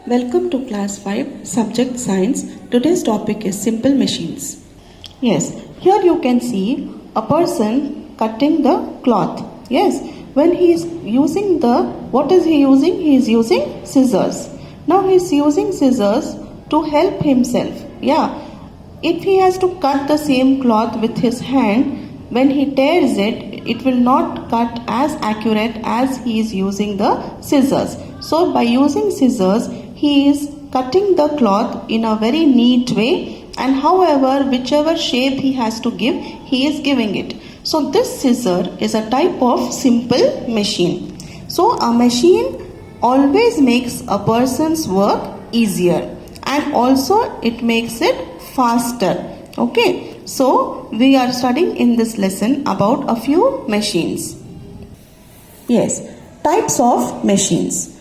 Welcome to class 5 subject science. Today's topic is simple machines. Yes, here you can see a person cutting the cloth. Yes, when he is using what is he using? He is using scissors. Now he is using scissors to help himself. Yeah, if he has to cut the same cloth with his hand, when he tears it, it will not cut as accurate as he is using the scissors. So by using scissors, he is cutting the cloth in a very neat way, and however, whichever shape he has to give, he is giving it. So this scissor is a type of simple machine. So a machine always makes a person's work easier, and also it makes it faster. Okay, so we are studying in this lesson about a few machines. Yes, types of machines.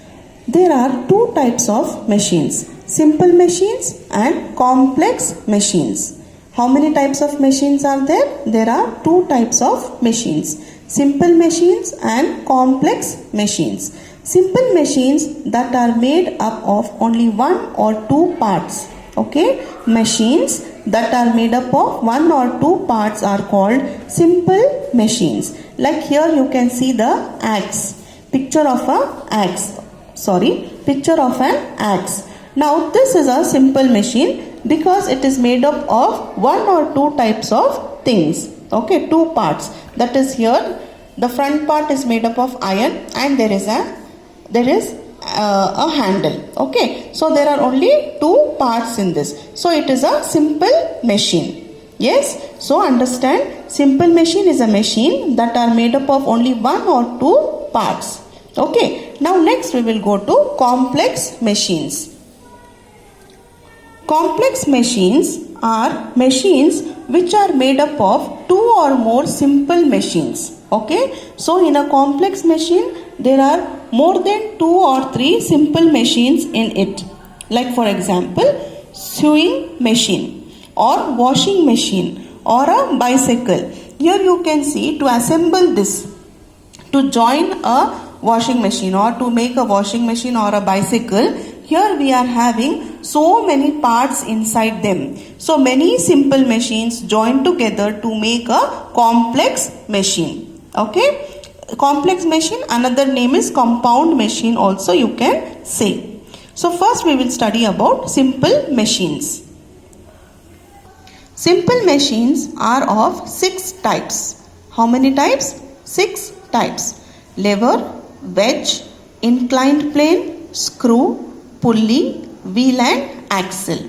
There are two types of machines, simple machines and complex machines. How many types of machines are there? There are two types of machines, simple machines and complex machines. Simple machines that are made up of only one or two parts. Okay, machines that are made up of one or two parts are called simple machines. Like here you can see the axe, picture of an axe. Now this is a simple machine because it is made up of one or two types of things. Okay, two parts. That is here the front part is made up of iron and there is a handle. Okay, so there are only two parts in this. So it is a simple machine. Yes, so understand, simple machine is a machine that are made up of only one or two parts. Okay, now next we will go to complex machines. Complex machines are machines which are made up of two or more simple machines. Okay, so in a complex machine there are more than two or three simple machines in it. Like for example, sewing machine or washing machine or a bicycle. Here you can see, to assemble this, to join a washing machine or to make a washing machine or a bicycle, here we are having so many parts inside them. So many simple machines join together to make a complex machine. Okay, complex machine, another name is compound machine also you can say. So first we will study about simple machines. Simple machines are of 6 types. How many types? 6 types. Lever, wedge, inclined plane, screw, pulley, wheel and axle.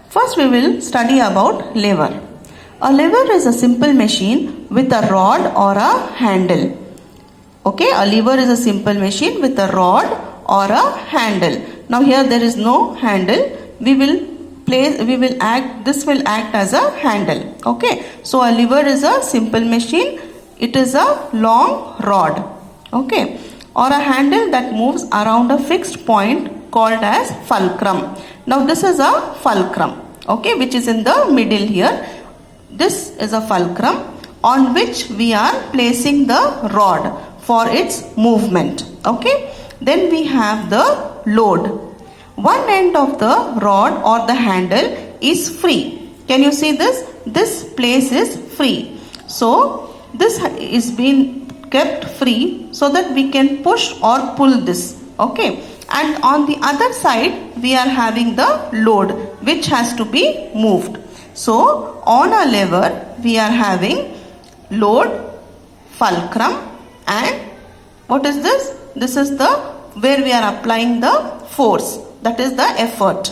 First we will study about lever. A lever is a simple machine with a rod or a handle. Okay, a lever is a simple machine with a rod or a handle. Now here there is no handle. This will act as a handle. Okay, so a lever is a simple machine. It is a long rod. Okay, or a handle that moves around a fixed point called as fulcrum. Now this is a fulcrum. Okay, which is in the middle here. This is a fulcrum on which we are placing the rod for its movement. Okay, then we have the load. One end of the rod or the handle is free. Can you see this? This place is free. So this is being kept free so that we can push or pull this. Okay, and on the other side we are having the load which has to be moved. So on a lever we are having load, fulcrum, and what is this? This is where we are applying the force, that is the effort.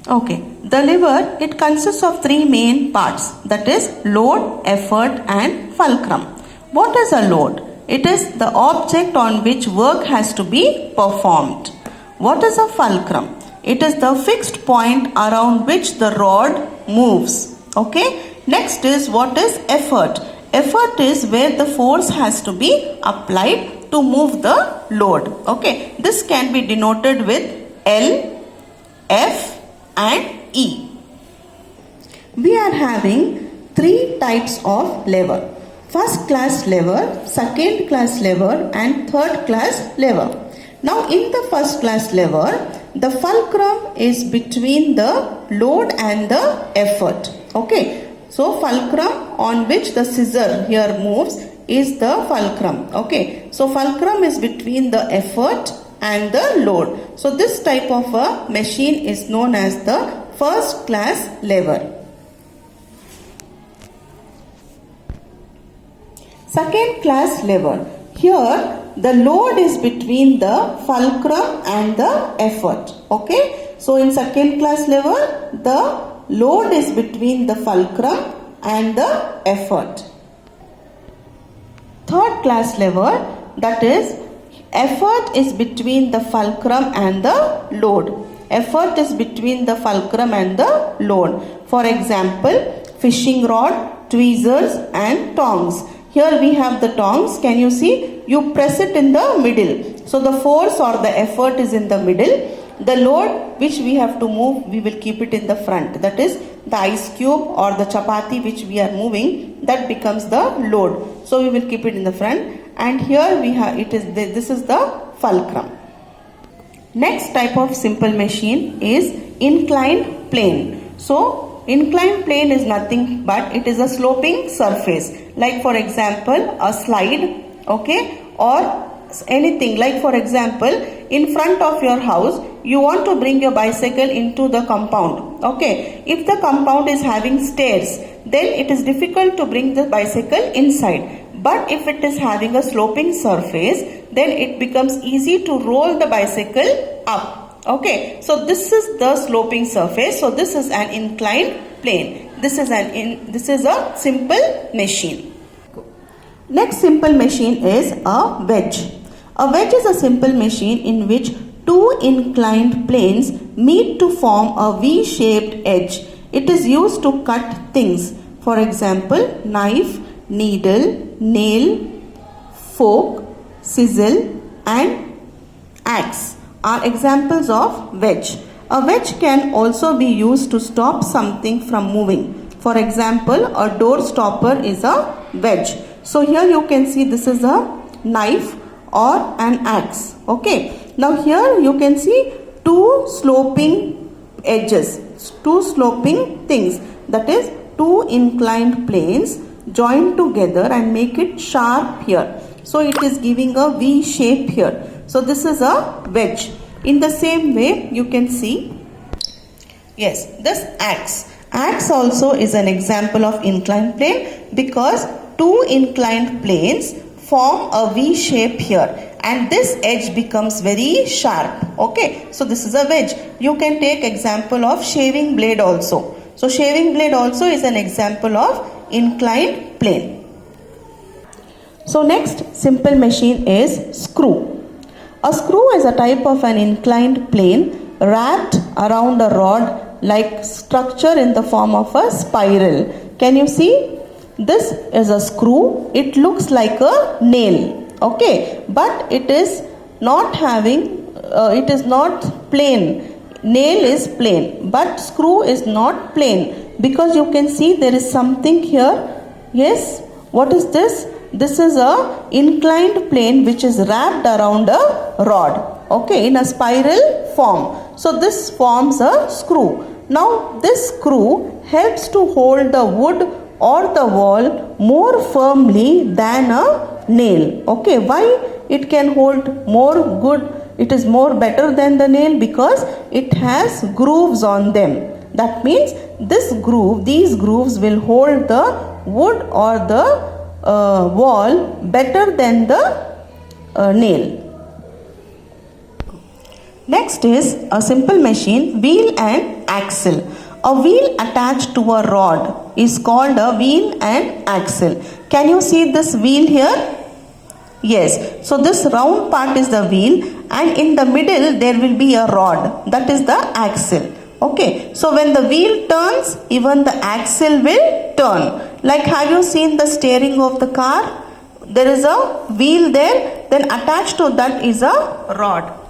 Okay, the lever, it consists of 3 main parts, that is load, effort and fulcrum. What is a load? It is the object on which work has to be performed. What is a fulcrum? It is the fixed point around which the rod moves. Okay, next is what is effort? Effort is where the force has to be applied to move the load. Okay, this can be denoted with L, F and E. We are having 3 types of lever. First class lever, second class lever and third class lever. Now in the first class lever, the fulcrum is between the load and the effort. Okay, so fulcrum on which the scissor here moves is the fulcrum. Okay, so fulcrum is between the effort and the load. So this type of a machine is known as the first class lever. Second class lever. Here the load is between the fulcrum and the effort. Okay, so in second class lever the load is between the fulcrum and the effort. Third class lever, that is effort is between the fulcrum and the load. Effort is between the fulcrum and the load. For example, fishing rod, tweezers and tongs. Here we have the tongs. Can you see? You press it in the middle. So the force or the effort is in the middle. The load which we have to move, we will keep it in the front. That is the ice cube or the chapati which we are moving, that becomes the load. So we will keep it in the front. And here we have this is the fulcrum. Next type of simple machine is inclined plane. So inclined plane is nothing but it is a sloping surface, like for example a slide, okay, or anything. Like for example, in front of your house you want to bring your bicycle into the compound. Okay, if the compound is having stairs, then it is difficult to bring the bicycle inside. But if it is having a sloping surface, then it becomes easy to roll the bicycle up. Okay, so this is the sloping surface. So this is an inclined plane. This is a simple machine. Next simple machine is a wedge. A wedge is a simple machine in which two inclined planes meet to form a V-shaped edge. It is used to cut things. For example, knife, needle, nail, fork, chisel and axe are examples of wedge. A wedge can also be used to stop something from moving. For example, a door stopper is a wedge. So here you can see this is a knife or an axe. Okay, now here you can see two sloping edges, two sloping things, that is two inclined planes joined together and make it sharp here. So it is giving a V shape here. So this is a wedge. In the same way you can see, yes, this axe. Axe also is an example of inclined plane because two inclined planes form a V shape here and this edge becomes very sharp. Okay, so this is a wedge. You can take example of shaving blade also. So shaving blade also is an example of inclined plane. So next simple machine is screw. A screw is a type of an inclined plane wrapped around a rod like structure in the form of a spiral. Can you see? This is a screw. It looks like a nail. Okay, but it is not having, it is not plain. Nail is plain, but screw is not plain because you can see there is something here. Yes, what is this? This is a inclined plane which is wrapped around a rod. Okay, in a spiral form. So this forms a screw. Now this screw helps to hold the wood or the wall more firmly than a nail. Okay, why it can hold more good? It is more better than the nail because it has grooves on them. That means this groove, these grooves will hold the wood or the wall better than the nail. Next is a simple machine, wheel and axle. A wheel attached to a rod is called a wheel and axle. Can you see this wheel here? Yes. So this round part is the wheel and in the middle there will be a rod. That is the axle. Okay. So when the wheel turns, even the axle will turn. Like, have you seen the steering of the car? There is a wheel there. Then attached to that is a rod.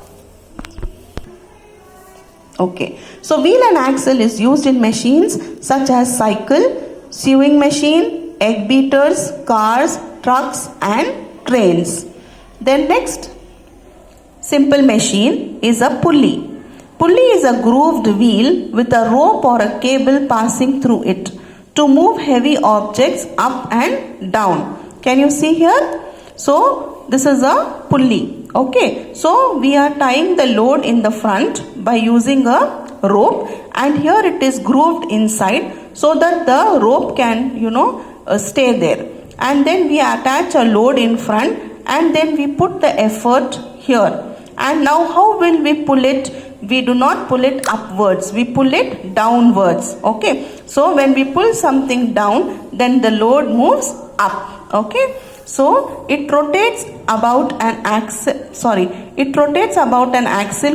Okay, so wheel and axle is used in machines such as cycle, sewing machine, egg beaters, cars, trucks and trains. Then next, simple machine is a pulley. Pulley is a grooved wheel with a rope or a cable passing through it to move heavy objects up and down. Can you see here? So this is a pulley. Okay, so we are tying the load in the front by using a rope, and here it is grooved inside so that the rope can stay there, and then we attach a load in front and then we put the effort here. And now how will we pull it? We do not pull it upwards, we pull it downwards. Okay, so when we pull something down, then the load moves up. Okay, so it rotates about an axle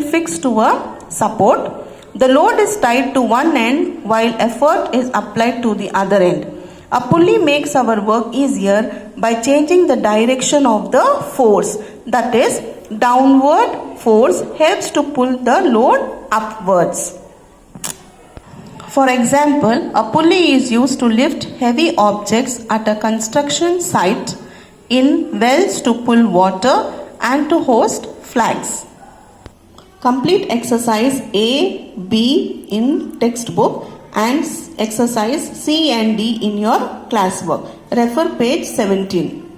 fixed to a support. The load is tied to one end while effort is applied to the other end. A pulley makes our work easier by changing the direction of the force. That is, downward force helps to pull the load upwards. For example, a pulley is used to lift heavy objects at a construction site, in wells to pull water, and to hoist flags. Complete exercise A, B in textbook and exercise C and D in your classwork. Refer page 17.